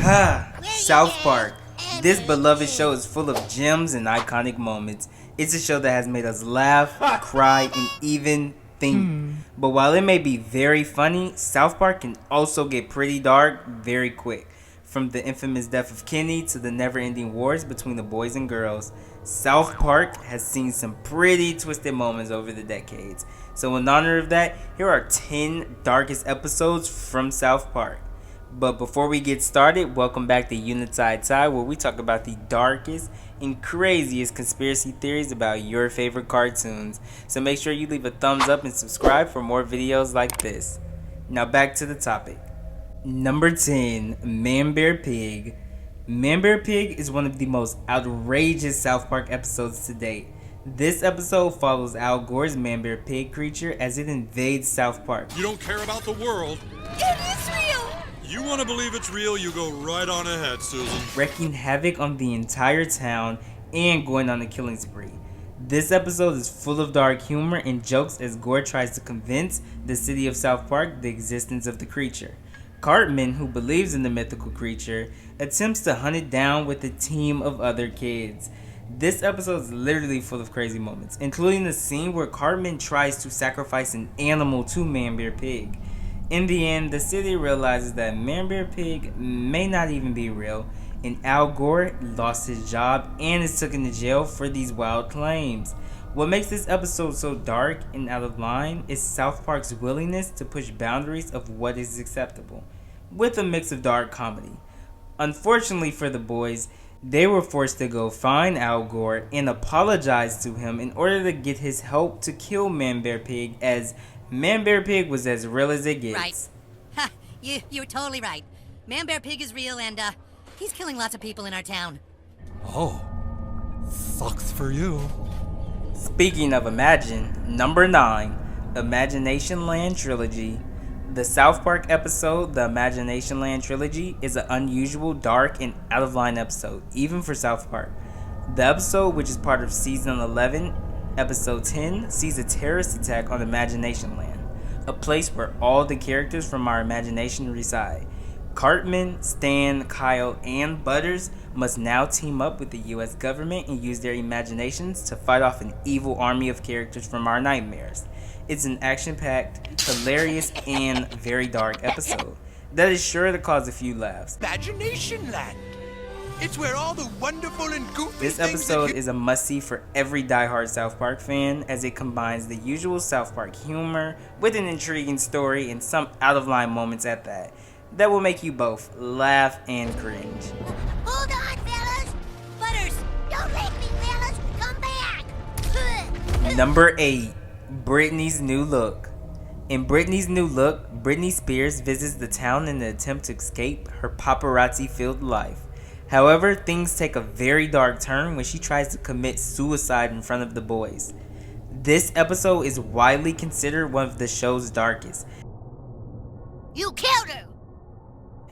South Park. This beloved show is full of gems and iconic moments. It's a show that has made us laugh, cry, and even think. But while it may be very funny, South Park can also get pretty dark very quick. From the infamous death of Kenny to the never-ending wars between the boys and girls, South Park has seen some pretty twisted moments over the decades. So in honor of that, here are 10 darkest episodes from South Park. But before we get started, welcome back to Checkunitiedtie, where we talk about the darkest and craziest conspiracy theories about your favorite cartoons. So make sure you leave a thumbs up and subscribe for more videos like this. Now back to the topic. Number 10, Man Bear Pig. Man Bear Pig is one of the most outrageous South Park episodes to date. This episode follows Al Gore's Man Bear Pig creature as it invades South Park. You don't care about the world. It is real! You want to believe it's real, you go right on ahead, Susan. Wreaking havoc on the entire town and going on a killing spree. This episode is full of dark humor and jokes as Gore tries to convince the city of South Park the existence of the creature. Cartman, who believes in the mythical creature, attempts to hunt it down with a team of other kids. This episode is literally full of crazy moments, including the scene where Cartman tries to sacrifice an animal to Man Bear Pig. In the end, the city realizes that Man Bear Pig may not even be real, and Al Gore lost his job and is taken to jail for these wild claims. What makes this episode so dark and out of line is South Park's willingness to push boundaries of what is acceptable, with a mix of dark comedy. Unfortunately for the boys, they were forced to go find Al Gore and apologize to him in order to get his help to kill Man Bear Pig, as Man Bear Pig was as real as it gets. Right. Ha! You're totally right. Man Bear Pig is real and, he's killing lots of people in our town. Oh, sucks for you. Speaking of Imagine, number 9, Imagination Land Trilogy. The South Park episode, the Imagination Land Trilogy, is an unusual, dark, and out-of-line episode, even for South Park. The episode, which is part of Season 11, Episode 10, sees a terrorist attack on Imagination Land, a place where all the characters from our imagination reside. Cartman, Stan, Kyle, and Butters must now team up with the US government and use their imaginations to fight off an evil army of characters from our nightmares. It's an action-packed, hilarious, and very dark episode that is sure to cause a few laughs. Imagination Land. It's where all the wonderful and goofy This episode is a must-see for every diehard South Park fan, as it combines the usual South Park humor with an intriguing story and some out-of-line moments at that will make you both laugh and cringe. Hold on, fellas! Butters, don't leave me, fellas! Come back! Number 8, Britney's New Look. In Britney's New Look, Britney Spears visits the town in an attempt to escape her paparazzi-filled life. However, things take a very dark turn when she tries to commit suicide in front of the boys. This episode is widely considered one of the show's darkest, You killed her!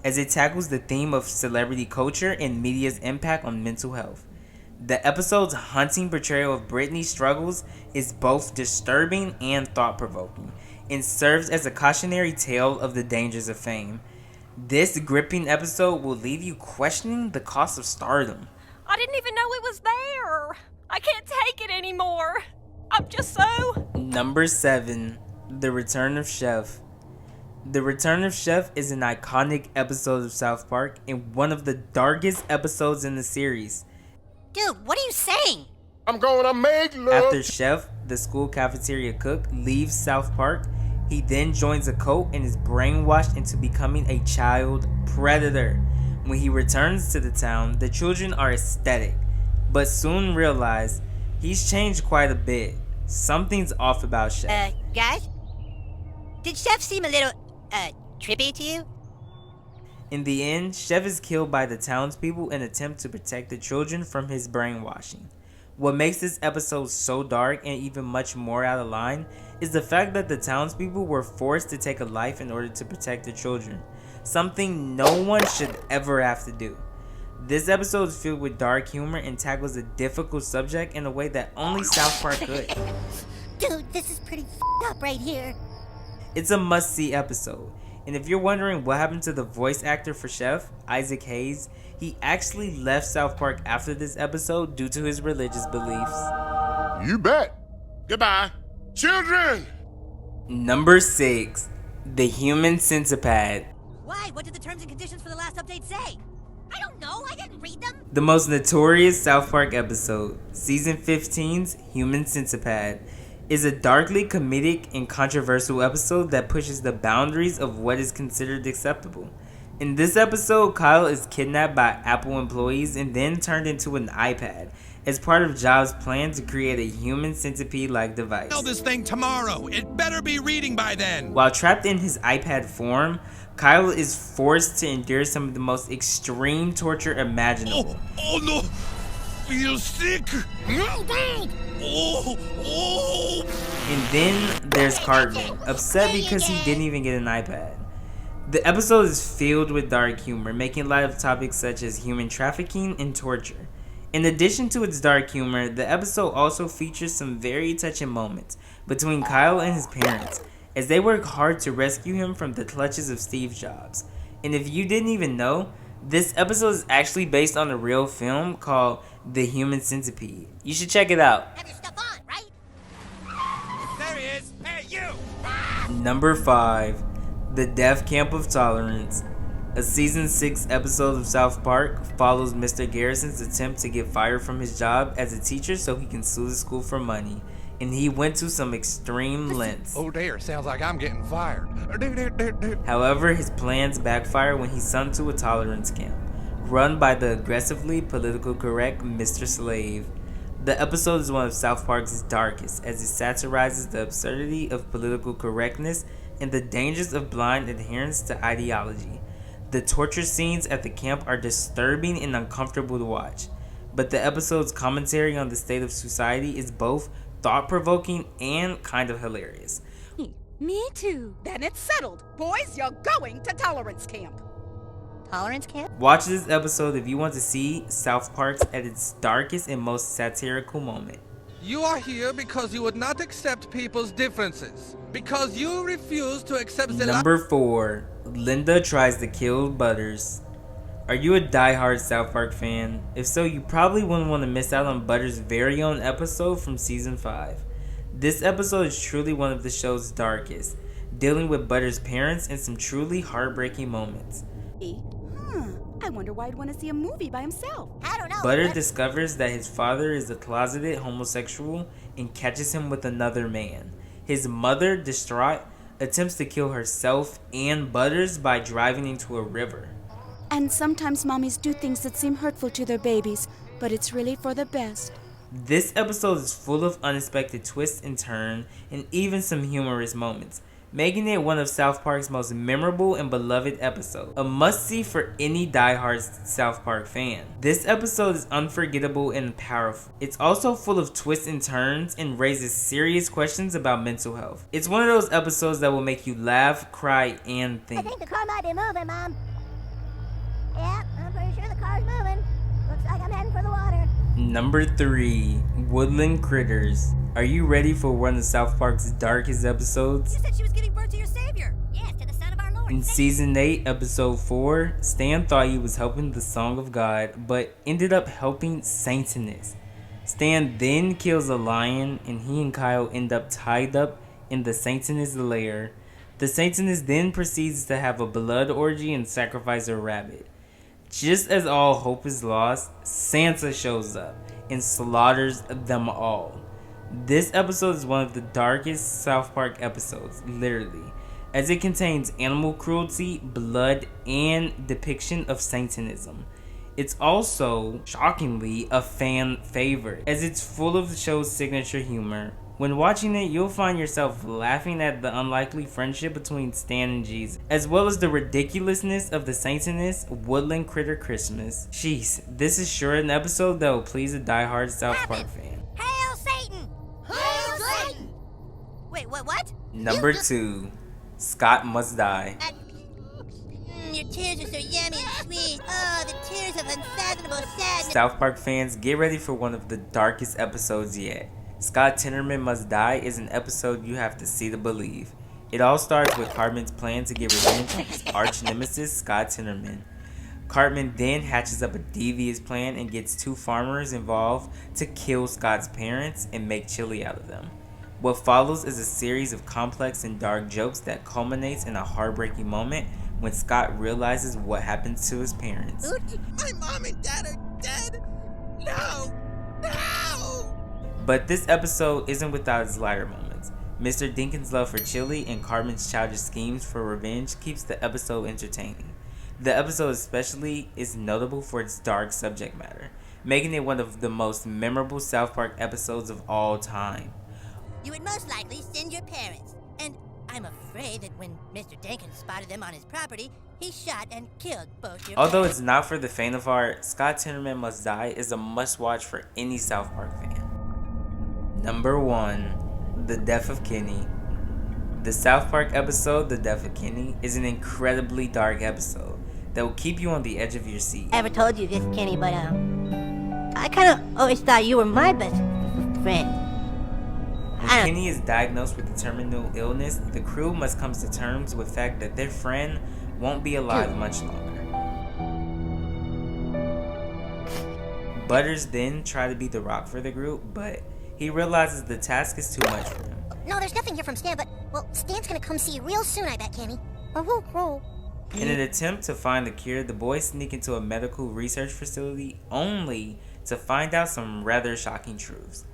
as it tackles the theme of celebrity culture and media's impact on mental health. The episode's haunting portrayal of Britney's struggles is both disturbing and thought-provoking, and serves as a cautionary tale of the dangers of fame. This gripping episode will leave you questioning the cost of stardom. I didn't even know it was there. I can't take it anymore. I'm just so... Number 7, The Return of Chef. The Return of Chef is an iconic episode of South Park and one of the darkest episodes in the series. Dude, what are you saying? I'm gonna make love. After Chef, the school cafeteria cook, leaves South Park, he then joins a cult and is brainwashed into becoming a child predator. When he returns to the town, the children are ecstatic, but soon realize he's changed quite a bit. Something's off about Chef. Guys? Did Chef seem a little, trippy to you? In the end, Chef is killed by the townspeople in an attempt to protect the children from his brainwashing. What makes this episode so dark and even much more out of line is the fact that the townspeople were forced to take a life in order to protect the children, something no one should ever have to do. This episode is filled with dark humor and tackles a difficult subject in a way that only South Park could. Dude, this is pretty f***ed up right here. It's a must-see episode. And if you're wondering what happened to the voice actor for Chef, Isaac Hayes, he actually left South Park after this episode due to his religious beliefs. You bet. Goodbye. Children! Number 6. The Human Centipede. Why? What did the terms and conditions for the last update say? I don't know. I didn't read them. The most notorious South Park episode, Season 15's Human Centipede, is a darkly comedic and controversial episode that pushes the boundaries of what is considered acceptable. In this episode, Kyle is kidnapped by Apple employees and then turned into an iPad as part of Jobs' plan to create a human centipede-like device. Sell this thing tomorrow. It better be reading by then. While trapped in his iPad form, Kyle is forced to endure some of the most extreme torture imaginable. Oh no! Feel sick! No, Dad! Oh! And then there's Cartman, upset because he didn't even get an iPad. The episode is filled with dark humor, making light of topics such as human trafficking and torture. In addition to its dark humor, the episode also features some very touching moments between Kyle and his parents, as they work hard to rescue him from the clutches of Steve Jobs. And if you didn't even know, this episode is actually based on a real film called The Human Centipede. You should check it out. Have your stuff on, right? There he is! Hey, you! Number 5. The Death Camp of Tolerance. A season 6 episode of South Park follows Mr. Garrison's attempt to get fired from his job as a teacher so he can sue the school for money. And he went to some extreme lengths. Oh dear, sounds like I'm getting fired. However, his plans backfire when he's sent to a tolerance camp, run by the aggressively political correct Mr. Slave. The episode is one of South Park's darkest, as it satirizes the absurdity of political correctness and the dangers of blind adherence to ideology. The torture scenes at the camp are disturbing and uncomfortable to watch, but the episode's commentary on the state of society is both thought-provoking and kind of hilarious. Me too. Then it's settled. Boys, you're going to tolerance camp. Tolerance camp? Watch this episode if you want to see South Park at its darkest and most satirical moment. You are here because you would not accept people's differences. Because you refuse to accept the Number 4. Linda tries to kill Butters. Are you a die-hard South Park fan? If so, you probably wouldn't want to miss out on Butters' very own episode from Season 5. This episode is truly one of the show's darkest, dealing with Butters' parents and some truly heartbreaking moments. I wonder why I'd want to see a movie by himself. I don't know. Butters discovers that his father is a closeted homosexual and catches him with another man. His mother, distraught, attempts to kill herself and Butters by driving into a river. And sometimes mommies do things that seem hurtful to their babies, but it's really for the best. This episode is full of unexpected twists and turns, and even some humorous moments, making it one of South Park's most memorable and beloved episodes. A must-see for any diehard South Park fan. This episode is unforgettable and powerful. It's also full of twists and turns and raises serious questions about mental health. It's one of those episodes that will make you laugh, cry, and I think. think the car might be moving, Mom. Yeah, I'm pretty sure the car's moving. Looks like I'm heading for the water. Number 3. Woodland Critters. Are you ready for one of South Park's darkest episodes? You said she was giving birth to your savior. Yes, to the son of our Lord. In Season 8, Episode 4, Stan thought he was helping the Song of God, but ended up helping Satanist. Stan then kills a lion, and he and Kyle end up tied up in the Satanist lair. The Satanist then proceeds to have a blood orgy and sacrifice a rabbit. Just as all hope is lost, Santa shows up and slaughters them all. This episode is one of the darkest South Park episodes, literally, as it contains animal cruelty, blood, and depiction of Satanism. It's also, shockingly, a fan favorite, as it's full of the show's signature humor. When watching it, you'll find yourself laughing at the unlikely friendship between Stan and Jesus, as well as the ridiculousness of the Satanist Woodland Critter Christmas. Jeez, this is sure an episode that will please a diehard South Park fan. Hail Satan! Hail Satan! Wait, what? Number 2. Scott Must Die. Your tears are so yummy and sweet. Oh, the tears of unfathomable sadness. South Park fans, get ready for one of the darkest episodes yet. Scott Tenorman Must Die is an episode you have to see to believe. It all starts with Cartman's plan to get revenge on his arch nemesis, Scott Tenorman. Cartman then hatches up a devious plan and gets two farmers involved to kill Scott's parents and make chili out of them. What follows is a series of complex and dark jokes that culminates in a heartbreaking moment when Scott realizes what happened to his parents. My mom and dad are dead. No! No! But this episode isn't without its lighter moments. Mr. Dinkin's love for chili and Cartman's childish schemes for revenge keeps the episode entertaining. The episode especially is notable for its dark subject matter, making it one of the most memorable South Park episodes of all time. You would most likely send your parents. And I'm afraid that when Mr. Jenkins spotted them on his property, he shot and killed both your Although parents. it's not for the faint of heart, Scott Tenorman Must Die is a must-watch for any South Park fan. Number 1. The Death of Kenny. The South Park episode, The Death of Kenny, is an incredibly dark episode that will keep you on the edge of your seat. I never told you this, Kenny, but I kind of always thought you were my best friend. When Kenny is diagnosed with a terminal illness, the crew must come to terms with the fact that their friend won't be alive much longer. Butters then tries to be the rock for the group, but he realizes the task is too much for him. No, there's nothing here from Stan, but, well, Stan's gonna come see you real soon, I bet, Kenny. In an attempt to find the cure, the boys sneak into a medical research facility only to find out some rather shocking truths.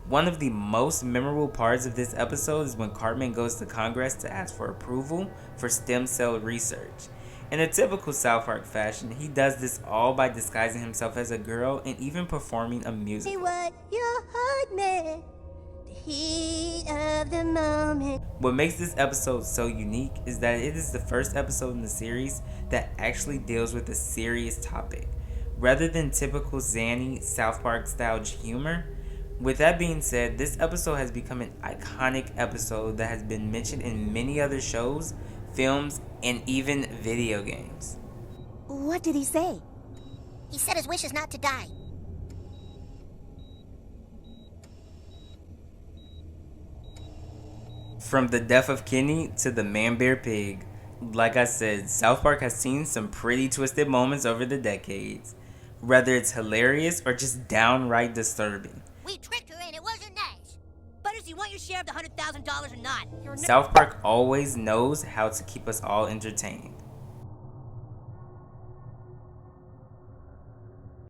One of the most memorable parts of this episode is when Cartman goes to Congress to ask for approval for stem cell research. In a typical South Park fashion, he does this all by disguising himself as a girl and even performing a musical. What you heard me, the heat of the moment. What makes this episode so unique is that it is the first episode in the series that actually deals with a serious topic, rather than typical zany South Park style humor. With that being said, this episode has become an iconic episode that has been mentioned in many other shows, films, and even video games. What did he say? He said his wish is not to die. From the death of Kenny to the Man Bear Pig, like I said, South Park has seen some pretty twisted moments over the decades, whether it's hilarious or just downright disturbing. We tricked her and it wasn't nice. Butters, you want your share of the $100,000 or not? South Park always knows how to keep us all entertained.